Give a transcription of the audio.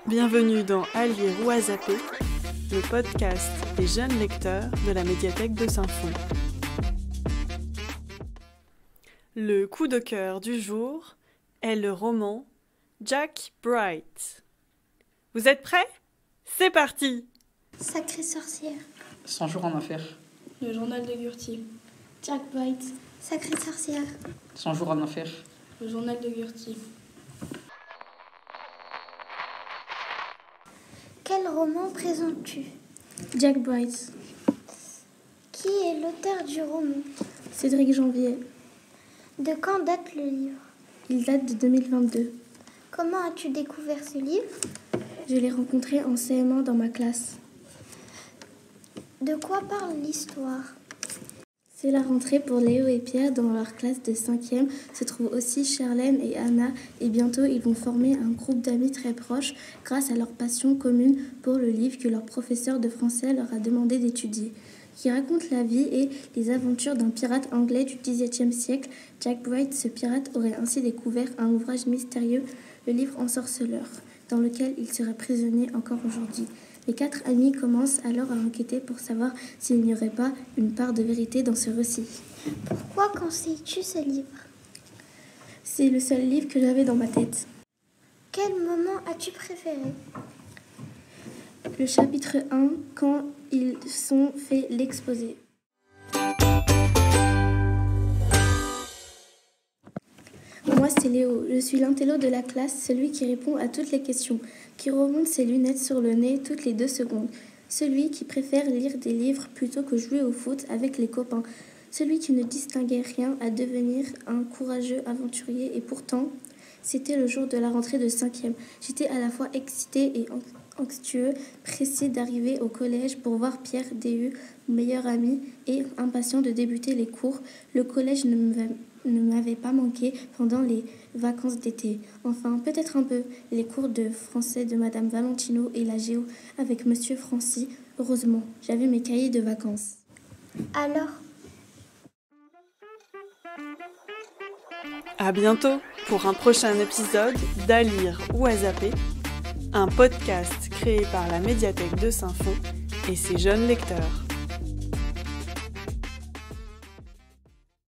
Bienvenue dans À lire ou à zapper, le podcast des jeunes lecteurs de la médiathèque de Saint-Fond. Le coup de cœur du jour est le roman Jack Bright. Vous êtes prêts ? C'est parti ! Sacrée sorcière. 100 jours en enfer. Le journal de Gurty. Jack Bright. Sacrée sorcière. 100 jours en enfer. Le journal de Gurty. Quel roman présentes-tu ? Jack Bright. Qui est l'auteur du roman ? Cédric Janvier. De quand date le livre ? Il date de 2022. Comment as-tu découvert ce livre ? Je l'ai rencontré en CM1 dans ma classe. De quoi parle l'histoire ? C'est la rentrée pour Léo et Pierre. Dans leur classe de 5e se trouvent aussi Charlène et Anna. Et bientôt, ils vont former un groupe d'amis très proches grâce à leur passion commune pour le livre que leur professeur de français leur a demandé d'étudier, qui raconte la vie et les aventures d'un pirate anglais du XVIIe siècle. Jack Bright, ce pirate, aurait ainsi découvert un ouvrage mystérieux, le livre ensorceleur, dans lequel il serait prisonnier encore aujourd'hui. Les 4 amis commencent alors à enquêter pour savoir s'il n'y aurait pas une part de vérité dans ce récit. Pourquoi conseilles-tu ce livre ? C'est le seul livre que j'avais dans ma tête. Quel moment as-tu préféré ? Le chapitre 1, quand ils sont fait l'exposé. Moi, c'est Léo. Je suis l'intello de la classe, celui qui répond à toutes les questions, qui remonte ses lunettes sur le nez toutes les 2 secondes, celui qui préfère lire des livres plutôt que jouer au foot avec les copains, celui qui ne distinguait rien à devenir un courageux aventurier. Et pourtant, c'était le jour de la rentrée de 5e. J'étais à la fois excité et anxieux, pressé d'arriver au collège pour voir Pierre DU, mon meilleur ami, et impatient de débuter les cours. Le collège ne m'avait pas manqué pendant les vacances d'été. Enfin, peut-être un peu. Les cours de français de Madame Valentino et la géo avec Monsieur Francy. Heureusement, j'avais mes cahiers de vacances. Alors ? À bientôt pour un prochain épisode d'À lire ou à zapper, un podcast créé par la médiathèque de Saint-Fond et ses jeunes lecteurs.